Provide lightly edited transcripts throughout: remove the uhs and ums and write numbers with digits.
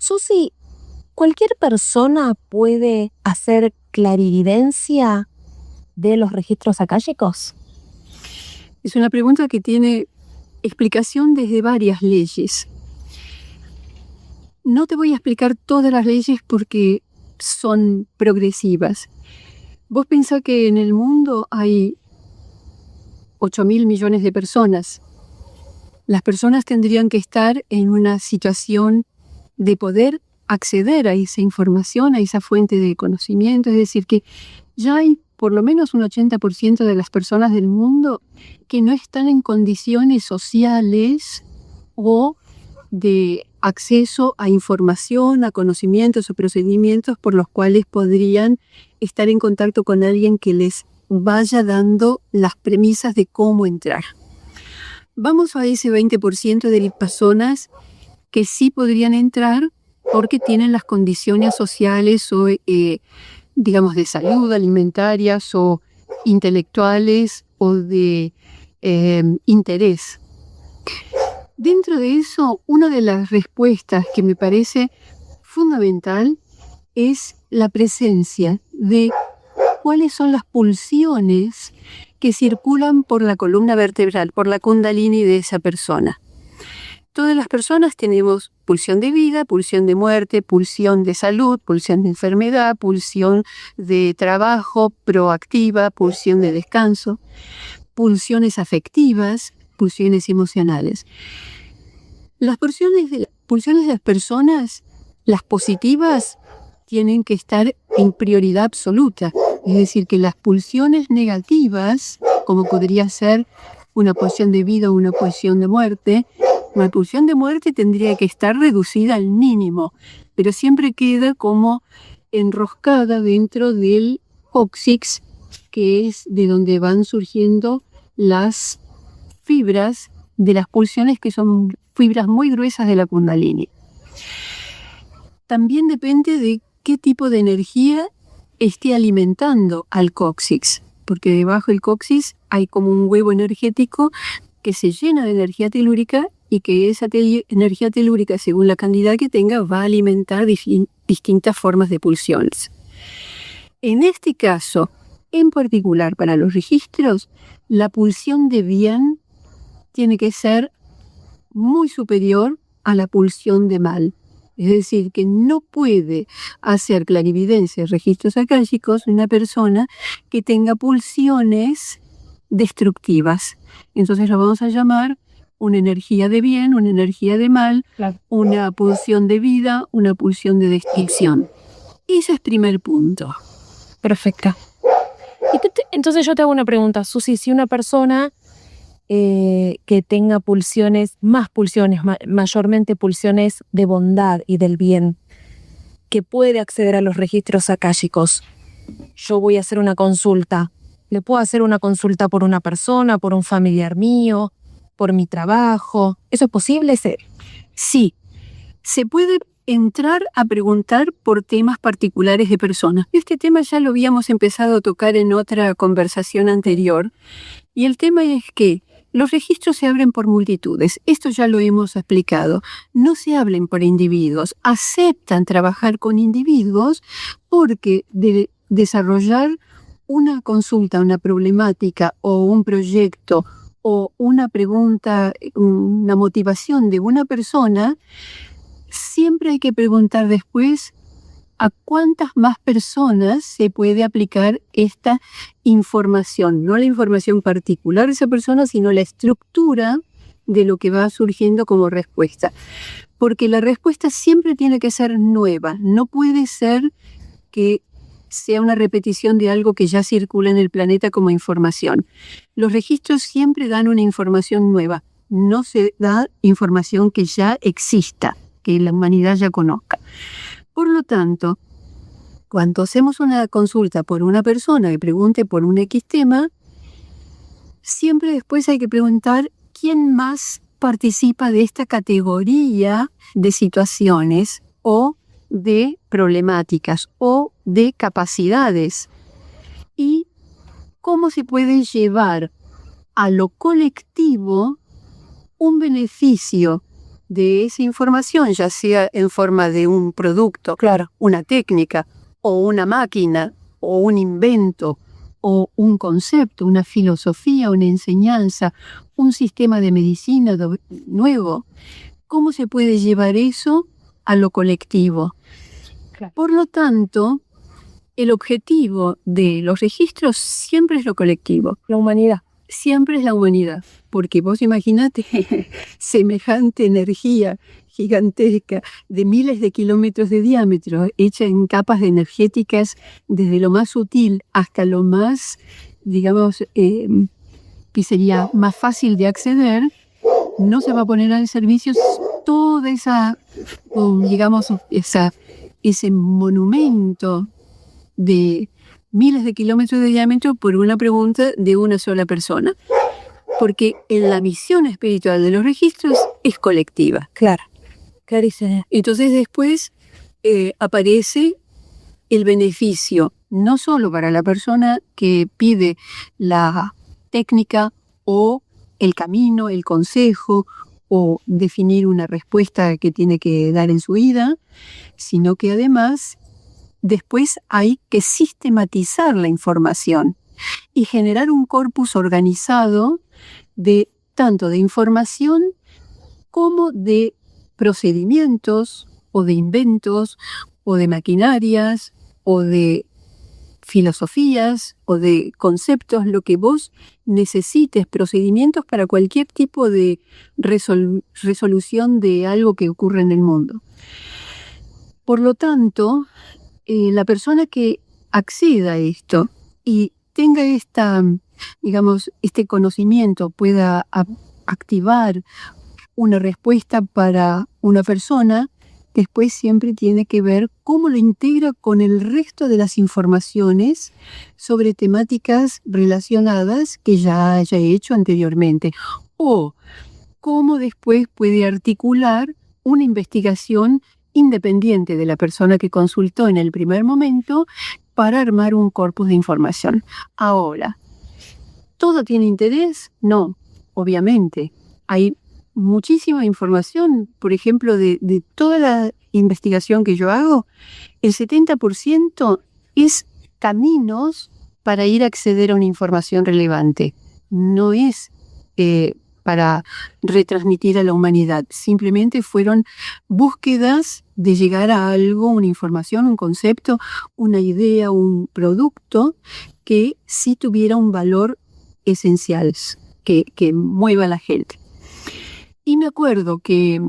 Susi, ¿cualquier persona puede hacer clarividencia de los registros akáshicos? Es una pregunta que tiene explicación desde varias leyes. No te voy a explicar todas las leyes porque son progresivas. Vos pensás que en el mundo hay 8.000 millones de personas. Las personas tendrían que estar en una situación de poder acceder a esa información, a esa fuente de conocimiento. Es decir, que ya hay por lo menos un 80% de las personas del mundo que no están en condiciones sociales o de acceso a información, a conocimientos o procedimientos por los cuales podrían estar en contacto con alguien que les vaya dando las premisas de cómo entrar. Vamos a ese 20% de personas que sí podrían entrar porque tienen las condiciones sociales o, digamos, de salud, alimentarias o intelectuales o de interés. Dentro de eso, una de las respuestas que me parece fundamental es la presencia de cuáles son las pulsiones que circulan por la columna vertebral, por la kundalini de esa persona. Todas las personas tenemos pulsión de vida, pulsión de muerte, pulsión de salud, pulsión de enfermedad, pulsión de trabajo proactiva, pulsión de descanso, pulsiones afectivas, pulsiones emocionales. Las pulsiones de las personas, las positivas, tienen que estar en prioridad absoluta. Es decir, que las pulsiones negativas, como podría ser una pulsión de vida o una pulsión de muerte, una pulsión de muerte tendría que estar reducida al mínimo, pero siempre queda como enroscada dentro del cóccix, que es de donde van surgiendo las fibras de las pulsiones, que son fibras muy gruesas de la kundalini. También depende de qué tipo de energía esté alimentando al cóccix, porque debajo del cóccix hay como un huevo energético que se llena de energía telúrica y que esa energía telúrica, según la cantidad que tenga, va a alimentar distintas formas de pulsiones. En este caso, en particular para los registros, la pulsión de bien tiene que ser muy superior a la pulsión de mal. Es decir, que no puede hacer clarividencia, registros akáshicos, una persona que tenga pulsiones destructivas. Entonces lo vamos a llamar una energía de bien, una energía de mal, claro, una pulsión de vida, una pulsión de destrucción. Ese es primer punto. Perfecto. Entonces yo te hago una pregunta, Susi, si una persona que tenga mayormente pulsiones de bondad y del bien, que puede acceder a los registros akáshicos, yo voy a hacer una consulta. ¿Le puedo hacer una consulta por una persona, por un familiar mío, por mi trabajo? ¿Eso es posible? Sí, se puede entrar a preguntar por temas particulares de personas. Este tema ya lo habíamos empezado a tocar en otra conversación anterior, y el tema es que los registros se abren por multitudes. Esto ya lo hemos explicado. No se abren por individuos. Aceptan trabajar con individuos porque de desarrollar una consulta, una problemática o un proyecto o una pregunta, una motivación de una persona, siempre hay que preguntar después a cuántas más personas se puede aplicar esta información, no la información particular de esa persona, sino la estructura de lo que va surgiendo como respuesta. Porque la respuesta siempre tiene que ser nueva, no puede ser que sea una repetición de algo que ya circula en el planeta como información. Los registros siempre dan una información nueva, no se da información que ya exista, que la humanidad ya conozca. Por lo tanto, cuando hacemos una consulta por una persona que pregunte por un X tema, siempre después hay que preguntar quién más participa de esta categoría de situaciones o de problemáticas o de capacidades, y cómo se puede llevar a lo colectivo un beneficio de esa información, ya sea en forma de un producto, Claro. una técnica, o una máquina, o un invento, o un concepto, una filosofía, una enseñanza, un sistema de medicina nuevo, ¿cómo se puede llevar eso a lo colectivo? Claro. Por lo tanto, el objetivo de los registros siempre es lo colectivo. La humanidad. Siempre es la humanidad, porque vos imaginate semejante energía gigantesca de miles de kilómetros de diámetro, hecha en capas energéticas desde lo más sutil hasta lo más, digamos, que sería más fácil de acceder, no se va a poner al servicio toda esa, digamos, ese monumento de miles de kilómetros de diámetro por una pregunta de una sola persona. Porque en la misión espiritual de los registros es colectiva. Claro. Clarísimo. Entonces después aparece el beneficio, no solo para la persona que pide la técnica o el camino, el consejo o definir una respuesta que tiene que dar en su vida, sino que además después hay que sistematizar la información y generar un corpus organizado de tanto de información como de procedimientos o de inventos o de maquinarias o de filosofías o de conceptos, lo que vos necesites, procedimientos para cualquier tipo de resolución de algo que ocurre en el mundo. Por lo tanto, la persona que acceda a esto y tenga este conocimiento, pueda activar una respuesta para una persona, después siempre tiene que ver cómo lo integra con el resto de las informaciones sobre temáticas relacionadas que ya haya hecho anteriormente, o cómo después puede articular una investigación independiente de la persona que consultó en el primer momento para armar un corpus de información. Ahora, ¿todo tiene interés? No, obviamente. Hay muchísima información, por ejemplo, de toda la investigación que yo hago, el 70% es caminos para ir a acceder a una información relevante. No es para retransmitir a la humanidad. Simplemente fueron búsquedas de llegar a algo, una información, un concepto, una idea, un producto que sí tuviera un valor esencial, que mueva a la gente. Y me acuerdo que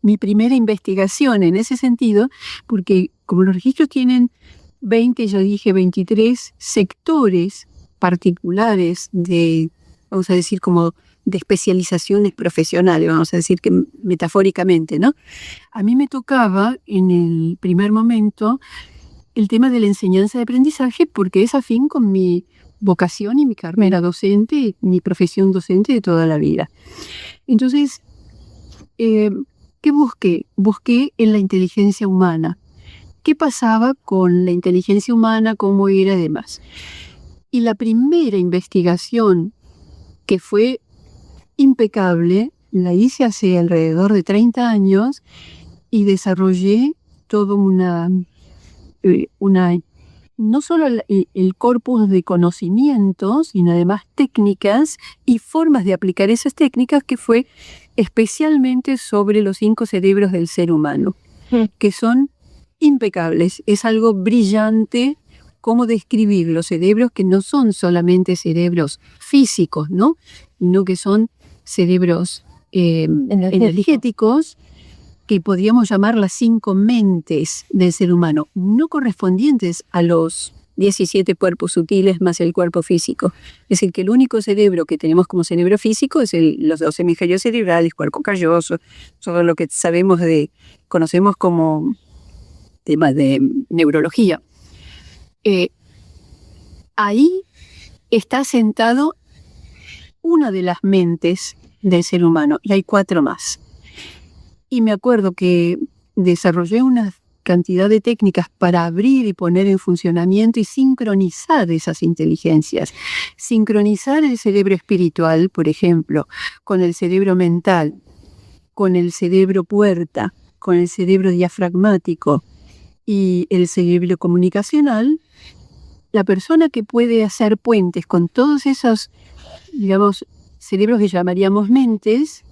mi primera investigación en ese sentido, porque como los registros tienen 23 sectores particulares de, vamos a decir, como de especializaciones profesionales, vamos a decir que metafóricamente, ¿no? A mí me tocaba en el primer momento el tema de la enseñanza de aprendizaje porque es afín con mi vocación y mi carrera docente, mi profesión docente de toda la vida. Entonces, ¿qué busqué? Busqué en la inteligencia humana. ¿Qué pasaba con la inteligencia humana? ¿Cómo era y demás? Y la primera investigación que fue impecable, la hice hace alrededor de 30 años y desarrollé todo no solo el corpus de conocimientos, sino además técnicas y formas de aplicar esas técnicas que fue especialmente sobre los 5 cerebros del ser humano, que son impecables. Es algo brillante cómo describir los cerebros que no son solamente cerebros físicos, ¿no? Sino que son cerebros energéticos, que podríamos llamar las 5 mentes del ser humano, no correspondientes a los 17 cuerpos sutiles más el cuerpo físico. Es decir, que el único cerebro que tenemos como cerebro físico es los 2 hemisferios cerebrales, cuerpo calloso, todo lo que conocemos como tema de neurología. Ahí está sentado una de las mentes del ser humano, y hay 4 más. Y me acuerdo que desarrollé una cantidad de técnicas para abrir y poner en funcionamiento y sincronizar esas inteligencias. Sincronizar el cerebro espiritual, por ejemplo, con el cerebro mental, con el cerebro puerta, con el cerebro diafragmático y el cerebro comunicacional, la persona que puede hacer puentes con todos esos, digamos, cerebros que llamaríamos mentes,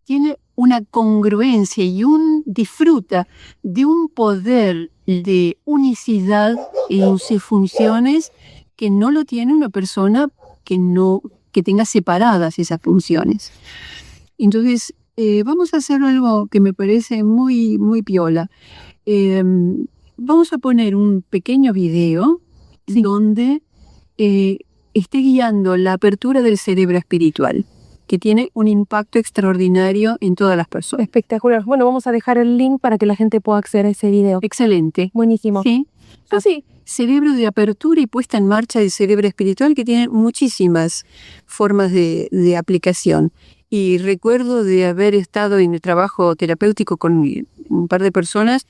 tiene una congruencia y disfruta de un poder de unicidad en sus funciones que no lo tiene una persona que tenga separadas esas funciones. Entonces, vamos a hacer algo que me parece muy, muy piola. Vamos a poner un pequeño video donde esté guiando la apertura del cerebro espiritual, que tiene un impacto extraordinario en todas las personas. Espectacular. Bueno, vamos a dejar el link para que la gente pueda acceder a ese video. Excelente. Buenísimo. Sí. Sí. Cerebro de apertura y puesta en marcha del cerebro espiritual, que tiene muchísimas formas de aplicación. Y recuerdo de haber estado en el trabajo terapéutico con un par de personas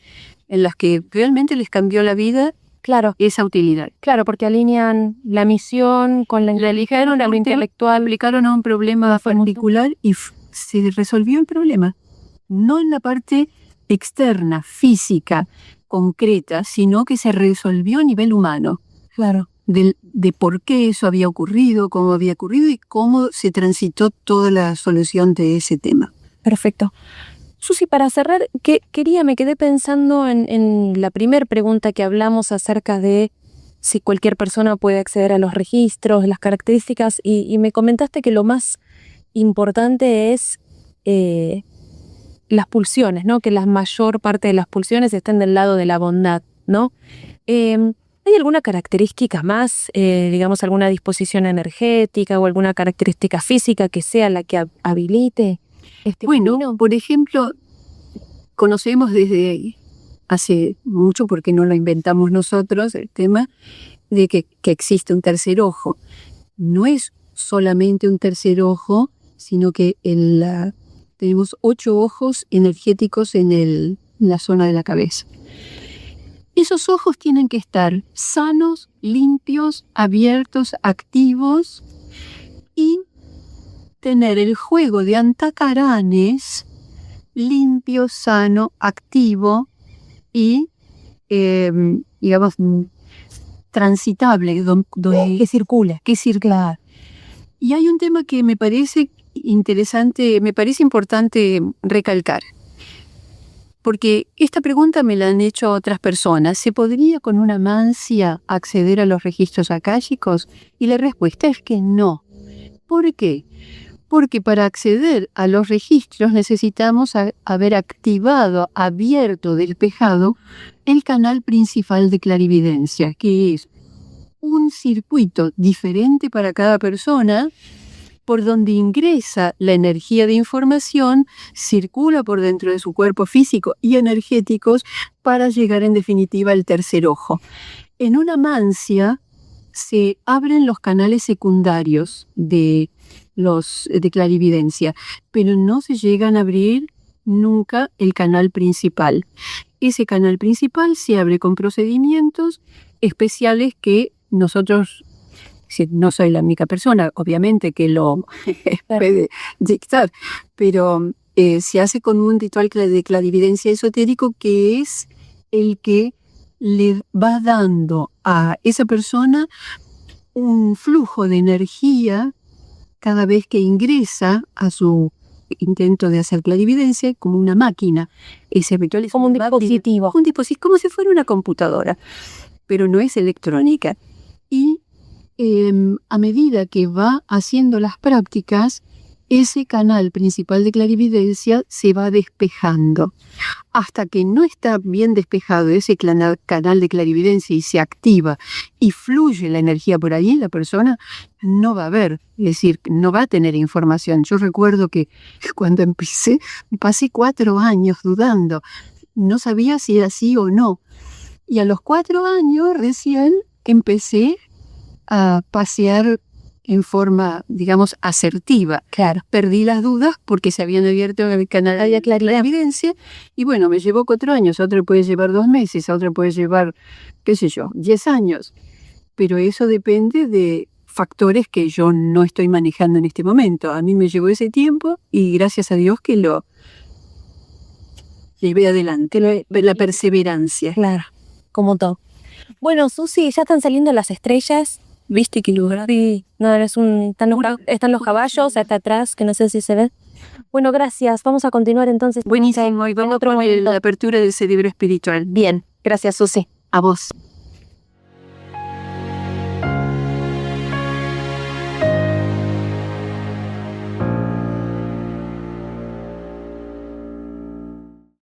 en las que realmente les cambió la vida. Claro. Esa utilidad. Claro, porque alinean la misión con la elijaron lo intelectual. Aplicaron a un problema particular y se resolvió el problema. No en la parte externa, física, concreta, sino que se resolvió a nivel humano. Claro. De por qué eso había ocurrido, cómo había ocurrido y cómo se transitó toda la solución de ese tema. Perfecto. Susi, para cerrar, me quedé pensando en la primera pregunta que hablamos acerca de si cualquier persona puede acceder a los registros, las características, y me comentaste que lo más importante es las pulsiones, ¿no? Que la mayor parte de las pulsiones estén del lado de la bondad, ¿no? ¿Hay alguna característica más, digamos, alguna disposición energética o alguna característica física que sea la que habilite? Bueno, por ejemplo, conocemos desde hace mucho, porque no lo inventamos nosotros, el tema de que existe un tercer ojo. No es solamente un tercer ojo, sino que tenemos 8 ojos energéticos en la zona de la cabeza. Esos ojos tienen que estar sanos, limpios, abiertos, activos y tener el juego de antacaranes limpio, sano, activo y, digamos, transitable, Que circule. Que circula. Y hay un tema que me parece interesante, me parece importante recalcar, porque esta pregunta me la han hecho otras personas. ¿Se podría con una mancia acceder a los registros akáshicos? Y la respuesta es que no. ¿Por qué? Porque para acceder a los registros necesitamos haber activado, abierto, despejado el canal principal de clarividencia, que es un circuito diferente para cada persona, por donde ingresa la energía de información, circula por dentro de su cuerpo físico y energéticos para llegar en definitiva al tercer ojo. En una mancia se abren los canales secundarios de clarividencia, pero no se llegan a abrir nunca el canal principal. Ese canal principal se abre con procedimientos especiales que nosotros, no soy la única persona, obviamente, que lo puede dictar, pero se hace con un ritual de clarividencia esotérico que es el que le va dando a esa persona un flujo de energía cada vez que ingresa a su intento de hacer clarividencia, como una máquina. Ese ritual es como un dispositivo. Un dispositivo, como si fuera una computadora, pero no es electrónica. Y a medida que va haciendo las prácticas, ese canal principal de clarividencia se va despejando. Hasta que no está bien despejado ese canal de clarividencia y se activa y fluye la energía por ahí, la persona no va a ver, es decir, no va a tener información. Yo recuerdo que cuando empecé, pasé 4 años dudando. No sabía si era sí o no. Y a los 4 años recién empecé a pasear en forma, digamos, asertiva. Claro. Perdí las dudas porque se habían abierto el canal de clarividencia y bueno, me llevó 4 años, a otro puede llevar 2 meses, a otro puede llevar, 10 años. Pero eso depende de factores que yo no estoy manejando en este momento. A mí me llevó ese tiempo y gracias a Dios que lo y ve adelante, la perseverancia. Claro, como todo. Bueno, Susi, ya están saliendo las estrellas. ¿Viste qué lugar? Sí. No, están los caballos hasta atrás, que no sé si se ven. Bueno, gracias. Vamos a continuar entonces. Buenísimo, y vamos otro con momento. la apertura del cerebro espiritual. Bien, gracias, Susi. A vos.